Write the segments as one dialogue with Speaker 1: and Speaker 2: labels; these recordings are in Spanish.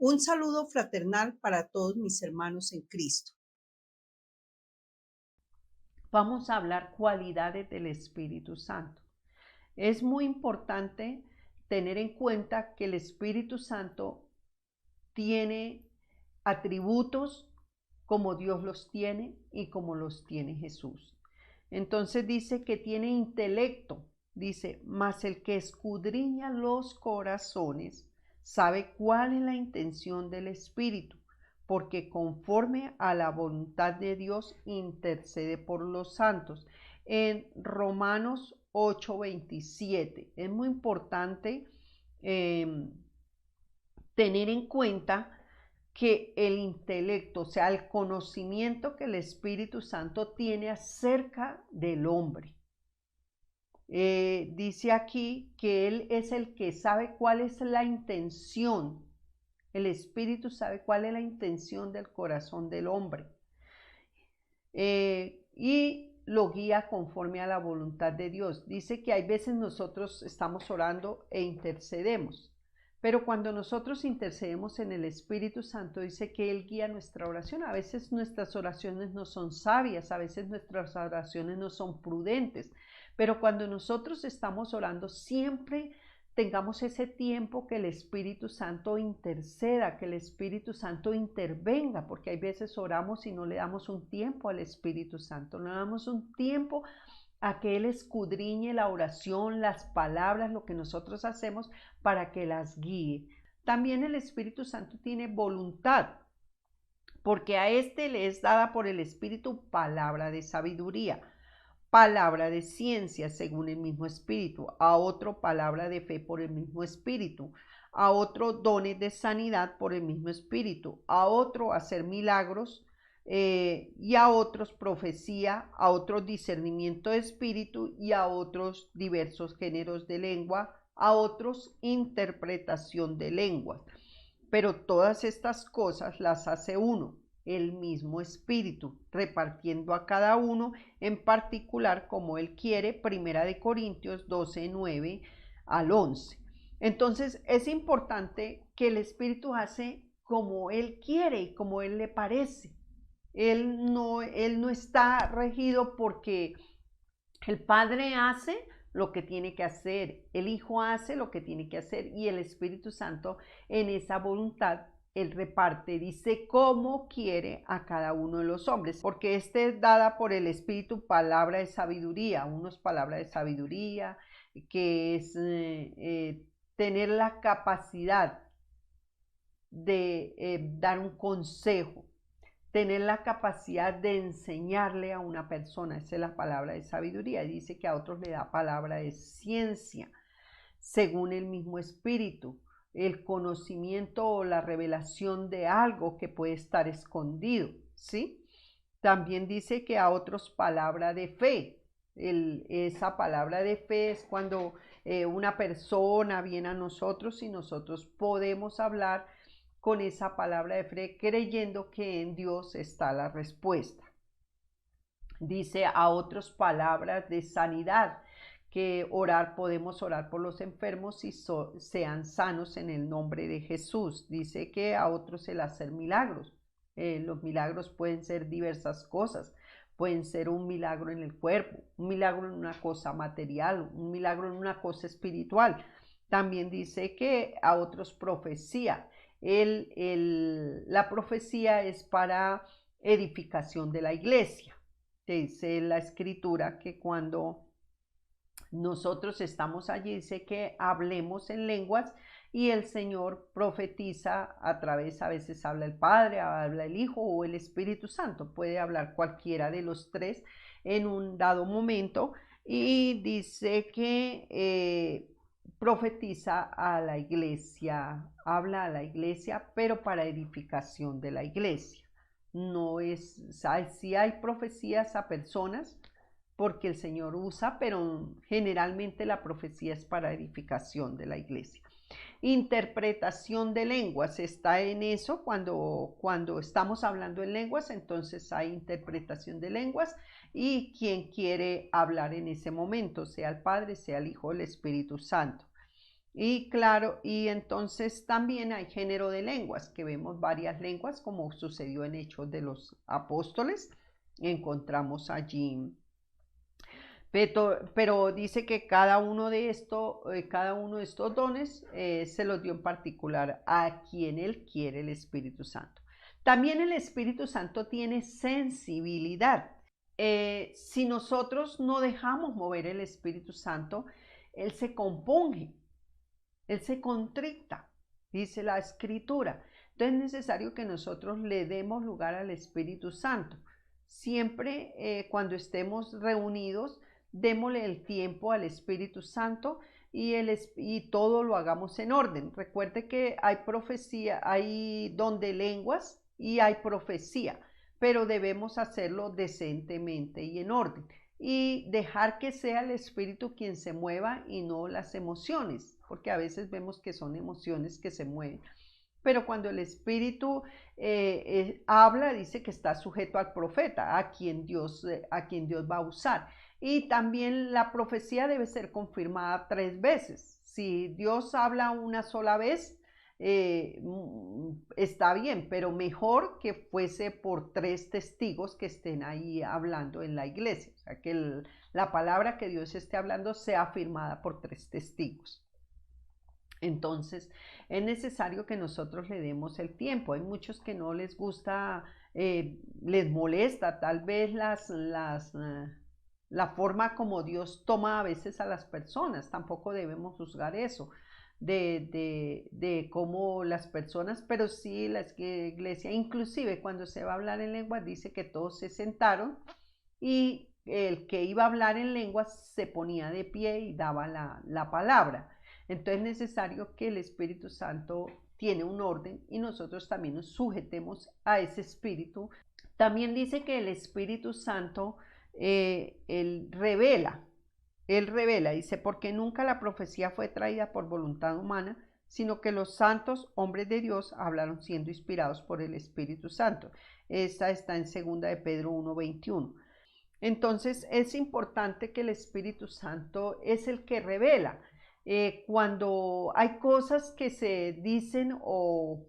Speaker 1: Un saludo fraternal para todos mis hermanos en Cristo.
Speaker 2: Vamos a hablar cualidades del Espíritu Santo. Es muy importante tener en cuenta que el Espíritu Santo tiene atributos como Dios los tiene y como los tiene Jesús. Entonces dice que tiene intelecto, dice, mas el que escudriña los corazones sabe cuál es la intención del Espíritu, porque conforme a la voluntad de Dios intercede por los santos. En Romanos 8:27 es muy importante eh, tener en cuenta que el intelecto, o sea, el conocimiento que el Espíritu Santo tiene acerca del hombre. Dice aquí que Él es el que sabe cuál es la intención. El Espíritu sabe cuál es la intención del corazón del hombre. Y lo guía conforme a la voluntad de Dios. Dice que hay veces nosotros estamos orando e intercedemos. Pero cuando nosotros intercedemos en el Espíritu Santo, dice que Él guía nuestra oración. A veces nuestras oraciones no son sabias, a veces nuestras oraciones no son prudentes. Pero cuando nosotros estamos orando, siempre tengamos ese tiempo que el Espíritu Santo interceda, que el Espíritu Santo intervenga, porque hay veces oramos y no le damos un tiempo al Espíritu Santo, no le damos un tiempo a que Él escudriñe la oración, las palabras, lo que nosotros hacemos para que las guíe. También el Espíritu Santo tiene voluntad, porque a este le es dada por el Espíritu palabra de sabiduría, palabra de ciencia según el mismo Espíritu, a otro palabra de fe por el mismo Espíritu, a otro dones de sanidad por el mismo Espíritu, a otro hacer milagros, y a otros profecía, a otros discernimiento de espíritu y a otros diversos géneros de lengua, a otros interpretación de lenguas. Pero todas estas cosas las hace uno, el mismo Espíritu, repartiendo a cada uno en particular como Él quiere. Primera de Corintios 12:9 al 11. Entonces es importante que el Espíritu hace como Él quiere y como Él le parece. Él no está regido porque el Padre hace lo que tiene que hacer, el Hijo hace lo que tiene que hacer y el Espíritu Santo en esa voluntad él reparte, dice cómo quiere a cada uno de los hombres, porque este es dada por el Espíritu palabra de sabiduría, unos palabra de sabiduría, que es tener la capacidad de dar un consejo, tener la capacidad de enseñarle a una persona, esa es la palabra de sabiduría. Dice que a otros le da palabra de ciencia, según el mismo espíritu, el conocimiento o la revelación de algo que puede estar escondido, ¿sí? También dice que a otros palabra de fe. Esa palabra de fe es cuando una persona viene a nosotros y nosotros podemos hablar con esa palabra de fe creyendo que en Dios está la respuesta. Dice a otros palabras de sanidad, que podemos orar por los enfermos y sean sanos en el nombre de Jesús. Dice que a otros el hacer milagros. Los milagros pueden ser diversas cosas. Pueden ser un milagro en el cuerpo, un milagro en una cosa material, un milagro en una cosa espiritual. También dice que a otros profecía. La profecía es para edificación de la iglesia. Dice la escritura que cuando nosotros estamos allí, dice que hablemos en lenguas y el Señor profetiza a través, a veces habla el Padre, habla el Hijo o el Espíritu Santo, puede hablar cualquiera de los tres en un dado momento y dice que profetiza a la iglesia, habla a la iglesia, pero para edificación de la iglesia. No es, sí hay profecías a personas, porque el Señor usa, pero generalmente la profecía es para edificación de la iglesia. Interpretación de lenguas, está en eso, cuando estamos hablando en lenguas, entonces hay interpretación de lenguas y quien quiere hablar en ese momento, sea el Padre, sea el Hijo, el Espíritu Santo. Y claro, y entonces también hay género de lenguas, que vemos varias lenguas, como sucedió en Hechos de los Apóstoles. Encontramos allí, pero dice que cada uno de estos dones se los dio en particular a quien Él quiere, el Espíritu Santo. También el Espíritu Santo tiene sensibilidad. Si nosotros no dejamos mover el Espíritu Santo, Él se compunge, Él se contricta, dice la Escritura. Entonces es necesario que nosotros le demos lugar al Espíritu Santo. Siempre cuando estemos reunidos, démosle el tiempo al Espíritu Santo y todo lo hagamos en orden. Recuerde que hay profecía, hay don de lenguas y hay profecía, pero debemos hacerlo decentemente y en orden. Y dejar que sea el Espíritu quien se mueva y no las emociones, porque a veces vemos que son emociones que se mueven. Pero cuando el Espíritu habla, dice que está sujeto al profeta, a quien Dios va a usar. Y también la profecía debe ser confirmada 3 veces. Si Dios habla una sola vez, está bien, pero mejor que fuese por 3 testigos que estén ahí hablando en la iglesia. O sea, que la palabra que Dios esté hablando sea afirmada por 3 testigos. Entonces, es necesario que nosotros le demos el tiempo. Hay muchos que no les gusta, les molesta tal vez la forma como Dios toma a veces a las personas. Tampoco debemos juzgar eso de cómo las personas, pero sí la iglesia, inclusive cuando se va a hablar en lenguas, dice que todos se sentaron y el que iba a hablar en lenguas se ponía de pie y daba la palabra. Entonces es necesario que el Espíritu Santo tiene un orden y nosotros también nos sujetemos a ese Espíritu. También dice que el Espíritu Santo, él revela, dice, porque nunca la profecía fue traída por voluntad humana, sino que los santos hombres de Dios hablaron siendo inspirados por el Espíritu Santo. Esta está en 2 de Pedro 1:21. Entonces es importante que el Espíritu Santo es el que revela. Cuando hay cosas que se dicen o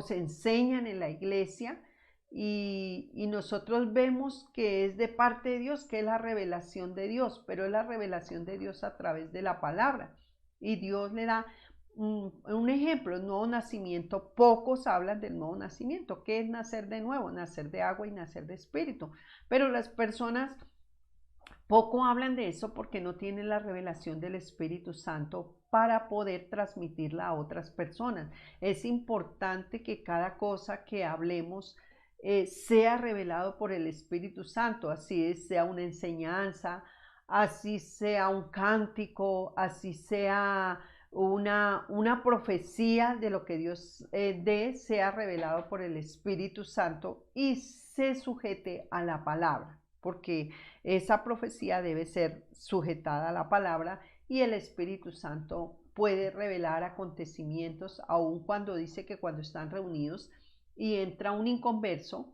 Speaker 2: se enseñan en la iglesia y nosotros vemos que es de parte de Dios, que es la revelación de Dios, pero es la revelación de Dios a través de la palabra. Y Dios le da un ejemplo, el nuevo nacimiento. Pocos hablan del nuevo nacimiento. ¿Qué es nacer de nuevo? Nacer de agua y nacer de espíritu. Pero las personas poco hablan de eso porque no tienen la revelación del Espíritu Santo para poder transmitirla a otras personas. Es importante que cada cosa que hablemos sea revelado por el Espíritu Santo, así sea una enseñanza, así sea un cántico, así sea una profecía de lo que Dios dé, sea revelado por el Espíritu Santo y se sujete a la palabra, porque esa profecía debe ser sujetada a la palabra y el Espíritu Santo puede revelar acontecimientos, aun cuando dice que cuando están reunidos y entra un inconverso,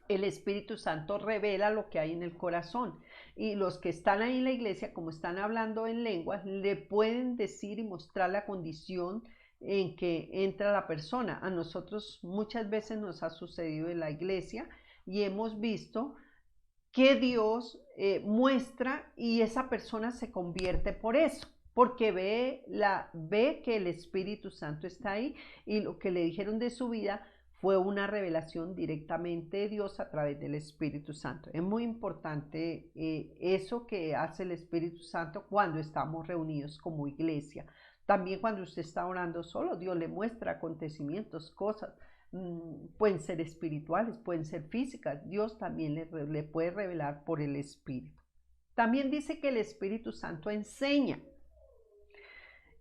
Speaker 2: el Espíritu Santo revela lo que hay en el corazón. Y los que están ahí en la iglesia, como están hablando en lenguas, le pueden decir y mostrar la condición en que entra la persona. A nosotros muchas veces nos ha sucedido en la iglesia y hemos visto que Dios muestra y esa persona se convierte por eso, porque ve que el Espíritu Santo está ahí y lo que le dijeron de su vida fue una revelación directamente de Dios a través del Espíritu Santo. Es muy importante eso que hace el Espíritu Santo cuando estamos reunidos como iglesia. También cuando usted está orando solo, Dios le muestra acontecimientos, cosas. Pueden ser espirituales, pueden ser físicas. Dios también le puede revelar por el Espíritu. También dice que el Espíritu Santo enseña.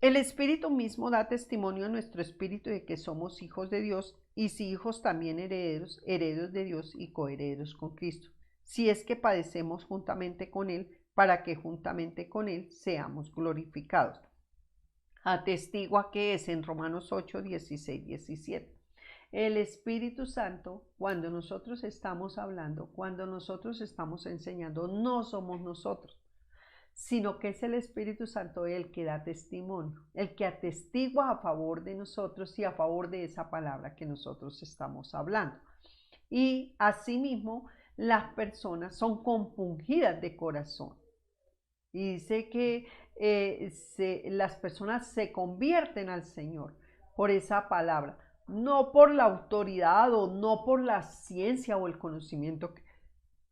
Speaker 2: El Espíritu mismo da testimonio a nuestro espíritu de que somos hijos de Dios y si hijos también herederos, herederos de Dios y coherederos con Cristo. Si es que padecemos juntamente con Él, para que juntamente con Él seamos glorificados. Atestigua que es en Romanos 8, 16, 17. El Espíritu Santo, cuando nosotros estamos hablando, cuando nosotros estamos enseñando, no somos nosotros, sino que es el Espíritu Santo el que da testimonio, el que atestigua a favor de nosotros y a favor de esa palabra que nosotros estamos hablando. Y asimismo, las personas son compungidas de corazón. Y dice que las personas se convierten al Señor por esa palabra, no por la autoridad o no por la ciencia o el conocimiento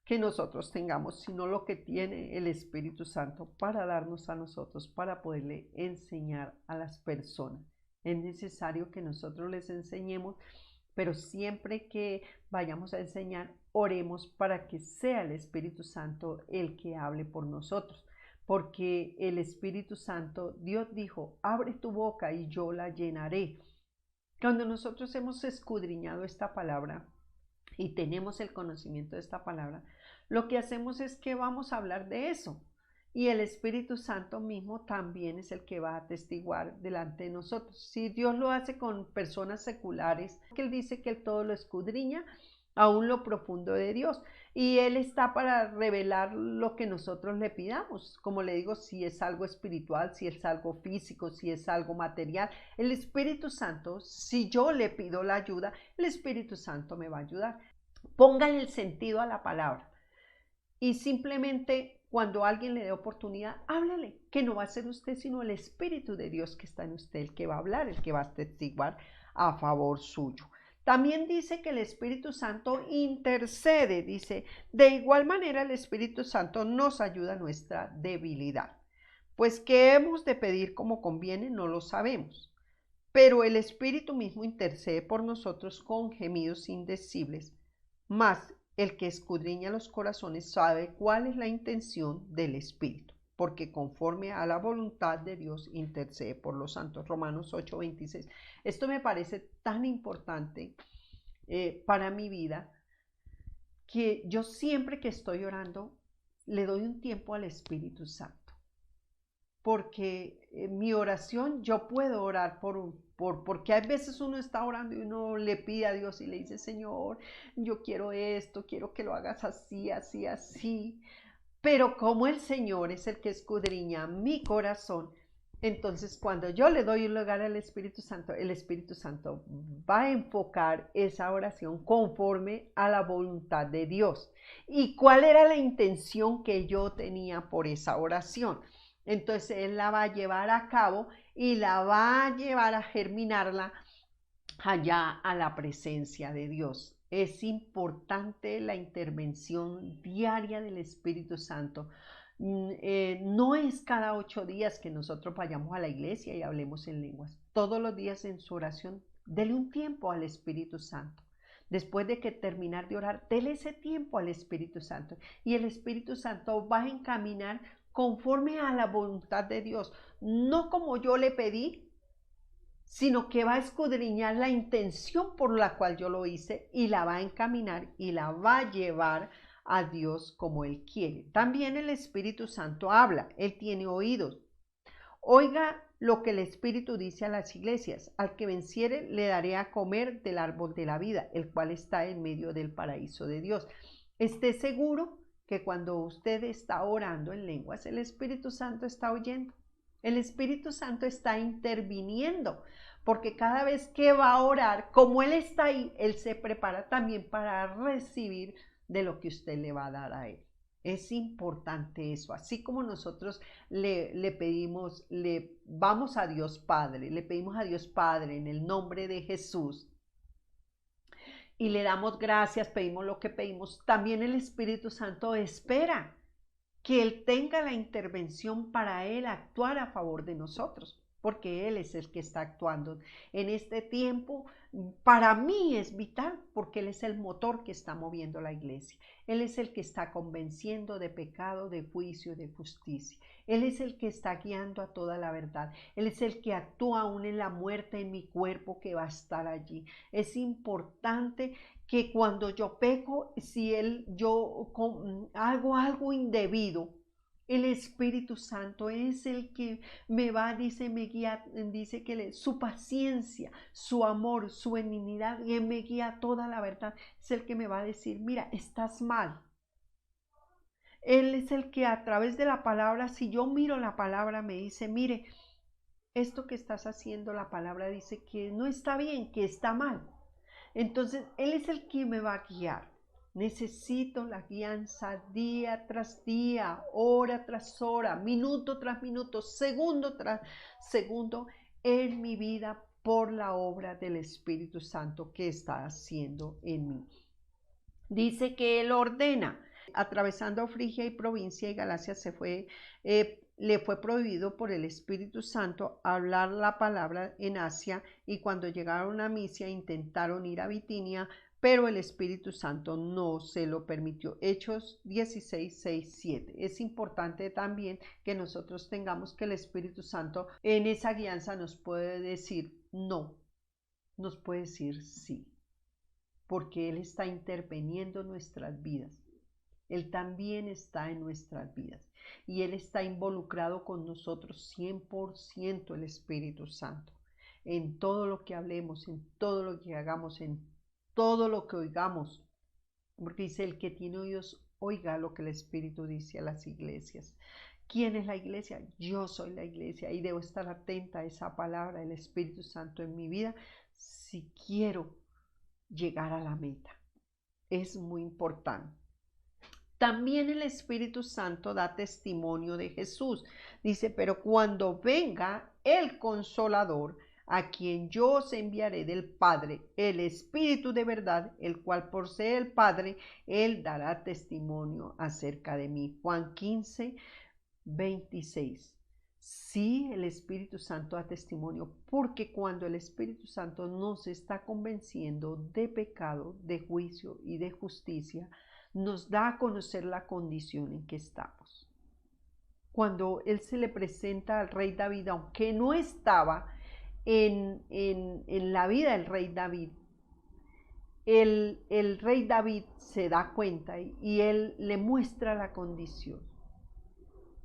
Speaker 2: que nosotros tengamos, sino lo que tiene el Espíritu Santo para darnos a nosotros, para poderle enseñar a las personas. Es necesario que nosotros les enseñemos, pero siempre que vayamos a enseñar, oremos para que sea el Espíritu Santo el que hable por nosotros. Porque el Espíritu Santo, Dios dijo, abre tu boca y yo la llenaré. Cuando nosotros hemos escudriñado esta palabra y tenemos el conocimiento de esta palabra, lo que hacemos es que vamos a hablar de eso. Y el Espíritu Santo mismo también es el que va a atestiguar delante de nosotros. Si Dios lo hace con personas seculares, que Él dice que Él todo lo escudriña, aún lo profundo de Dios. Y Él está para revelar lo que nosotros le pidamos. Como le digo, si es algo espiritual, si es algo físico, si es algo material. El Espíritu Santo, si yo le pido la ayuda, el Espíritu Santo me va a ayudar. Póngale el sentido a la palabra. Y simplemente cuando alguien le dé oportunidad, háblale, que no va a ser usted, sino el Espíritu de Dios que está en usted, el que va a hablar, el que va a atestiguar a favor suyo. También dice que el Espíritu Santo intercede, dice, de igual manera el Espíritu Santo nos ayuda a nuestra debilidad. Pues qué hemos de pedir como conviene, no lo sabemos. Pero el Espíritu mismo intercede por nosotros con gemidos indecibles. Mas el que escudriña los corazones sabe cuál es la intención del Espíritu, porque conforme a la voluntad de Dios intercede por los santos. Romanos 8:26. Esto me parece tan importante para mi vida, que yo siempre que estoy orando le doy un tiempo al Espíritu Santo. Porque mi oración, yo puedo orar porque hay veces uno está orando y uno le pide a Dios y le dice, Señor, yo quiero esto, quiero que lo hagas así, así, así. Pero como el Señor es el que escudriña mi corazón, entonces cuando yo le doy un lugar al Espíritu Santo, el Espíritu Santo va a enfocar esa oración conforme a la voluntad de Dios. ¿Y cuál era la intención que yo tenía por esa oración? Entonces Él la va a llevar a cabo y la va a llevar a germinarla allá a la presencia de Dios. Es importante la intervención diaria del Espíritu Santo. No es cada 8 días que nosotros vayamos a la iglesia y hablemos en lenguas. Todos los días en su oración, dele un tiempo al Espíritu Santo. Después de que terminar de orar, dele ese tiempo al Espíritu Santo. Y el Espíritu Santo va a encaminar conforme a la voluntad de Dios. No como yo le pedí, sino que va a escudriñar la intención por la cual yo lo hice y la va a encaminar y la va a llevar a Dios como Él quiere. También el Espíritu Santo habla, Él tiene oídos. Oiga lo que el Espíritu dice a las iglesias: al que venciere le daré a comer del árbol de la vida, el cual está en medio del paraíso de Dios. Esté seguro que cuando usted está orando en lenguas, el Espíritu Santo está oyendo. El Espíritu Santo está interviniendo, porque cada vez que va a orar, como Él está ahí, Él se prepara también para recibir de lo que usted le va a dar a Él. Es importante eso, así como nosotros le pedimos, le vamos a Dios Padre, le pedimos a Dios Padre en el nombre de Jesús y le damos gracias, pedimos lo que pedimos, también el Espíritu Santo espera que Él tenga la intervención para Él actuar a favor de nosotros, porque Él es el que está actuando en este tiempo. Para mí es vital, porque Él es el motor que está moviendo la iglesia. Él es el que está convenciendo de pecado, de juicio, de justicia. Él es el que está guiando a toda la verdad. Él es el que actúa aún en la muerte en mi cuerpo, que va a estar allí. Es importante que cuando yo peco, si yo hago algo indebido, el Espíritu Santo es el que me va, dice, me guía, dice que su paciencia, su amor, su benignidad, y me guía toda la verdad. Es el que me va a decir, mira, estás mal. Él es el que a través de la palabra, si yo miro la palabra, me dice, mire, esto que estás haciendo, la palabra dice que no está bien, que está mal. Entonces, Él es el que me va a guiar. Necesito la guianza día tras día, hora tras hora, minuto tras minuto, segundo tras segundo en mi vida por la obra del Espíritu Santo que está haciendo en mí. Dice que Él ordena. Atravesando Frigia y provincia y Galacia le fue prohibido por el Espíritu Santo hablar la palabra en Asia, y cuando llegaron a Misia intentaron ir a Bitinia, pero el Espíritu Santo no se lo permitió. Hechos 16, 6, 7. Es importante también que nosotros tengamos que el Espíritu Santo en esa guianza nos puede decir no, nos puede decir sí, porque Él está interviniendo en nuestras vidas. Él también está en nuestras vidas y Él está involucrado con nosotros 100%, el Espíritu Santo, en todo lo que hablemos, en todo lo que hagamos, en todo lo que oigamos, porque dice: el que tiene oídos, oiga lo que el Espíritu dice a las iglesias. ¿Quién es la iglesia? Yo soy la iglesia y debo estar atenta a esa palabra del Espíritu Santo en mi vida si quiero llegar a la meta. Es muy importante. También el Espíritu Santo da testimonio de Jesús. Dice: pero cuando venga el Consolador, a quien yo os enviaré del Padre, el Espíritu de verdad, el cual posee el Padre, Él dará testimonio acerca de mí. Juan 15, 26. Sí, el Espíritu Santo da testimonio, porque cuando el Espíritu Santo nos está convenciendo de pecado, de juicio y de justicia, nos da a conocer la condición en que estamos. Cuando Él se le presenta al rey David, aunque no estaba en la vida del rey David, el rey David se da cuenta y Él le muestra la condición.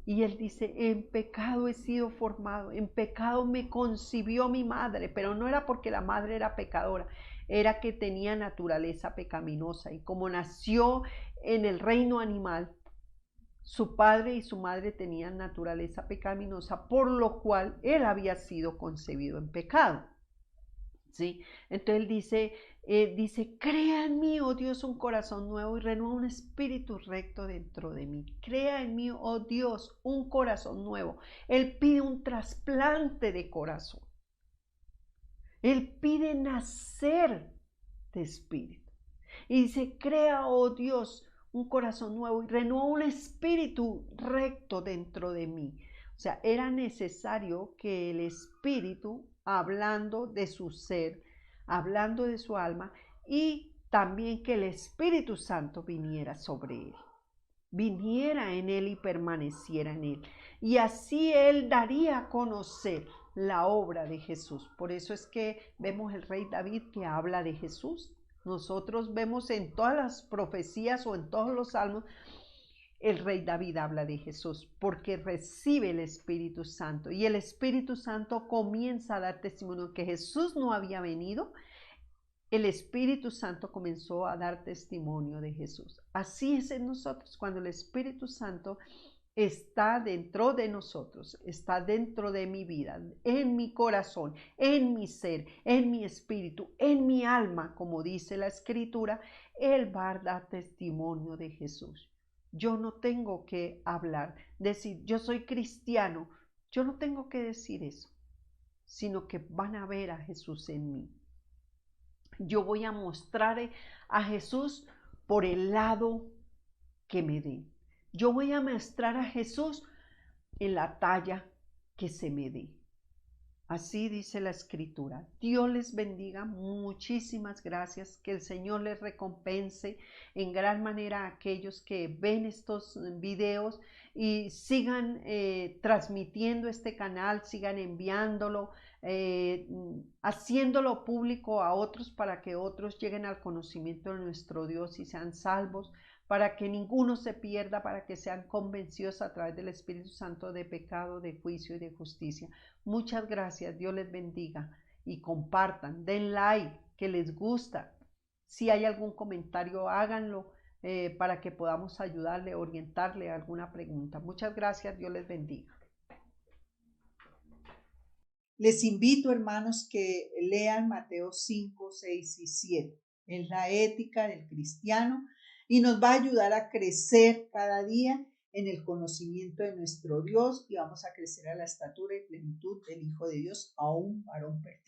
Speaker 2: Y Él dice: en pecado he sido formado, en pecado me concibió mi madre, pero no era porque la madre era pecadora, era que tenía naturaleza pecaminosa, y como nació en el reino animal, su padre y su madre tenían naturaleza pecaminosa, por lo cual Él había sido concebido en pecado. ¿Sí? Entonces Él dice: crea en mí, oh Dios, un corazón nuevo y renueva un espíritu recto dentro de mí. Crea en mí, oh Dios, un corazón nuevo. Él pide un trasplante de corazón. Él pide nacer de espíritu. Y dice: crea, oh Dios, un corazón nuevo y renueva un espíritu recto dentro de mí. O sea, era necesario que el Espíritu, hablando de su ser, hablando de su alma, y también que el Espíritu Santo viniera sobre él, viniera en él y permaneciera en él. Y así Él daría a conocer la obra de Jesús. Por eso es que vemos el rey David que habla de Jesús. Nosotros vemos en todas las profecías o en todos los salmos, el rey David habla de Jesús porque recibe el Espíritu Santo, y el Espíritu Santo comienza a dar testimonio que Jesús no había venido. El Espíritu Santo comenzó a dar testimonio de Jesús. Así es en nosotros. Cuando el Espíritu Santo está dentro de nosotros, está dentro de mi vida, en mi corazón, en mi ser, en mi espíritu, en mi alma, como dice la Escritura, Él va a dar testimonio de Jesús. Yo no tengo que hablar, decir yo soy cristiano. Yo no tengo que decir eso, sino que van a ver a Jesús en mí. Yo voy a mostrar a Jesús por el lado que me dé. Yo voy a mostrar a Jesús en la talla que se me dé. Así dice la Escritura. Dios les bendiga. Muchísimas gracias. Que el Señor les recompense en gran manera a aquellos que ven estos videos y sigan transmitiendo este canal, sigan enviándolo, haciéndolo público a otros para que otros lleguen al conocimiento de nuestro Dios y sean salvos, para que ninguno se pierda, para que sean convencidos a través del Espíritu Santo de pecado, de juicio y de justicia. Muchas gracias, Dios les bendiga, y compartan, den like, que les gusta. Si hay algún comentario, háganlo para que podamos ayudarle, orientarle a alguna pregunta. Muchas gracias, Dios les bendiga.
Speaker 1: Les invito, hermanos, que lean Mateo 5, 6 y 7. Es la ética del cristiano y nos va a ayudar a crecer cada día en el conocimiento de nuestro Dios y vamos a crecer a la estatura y plenitud del Hijo de Dios, a un varón perfecto.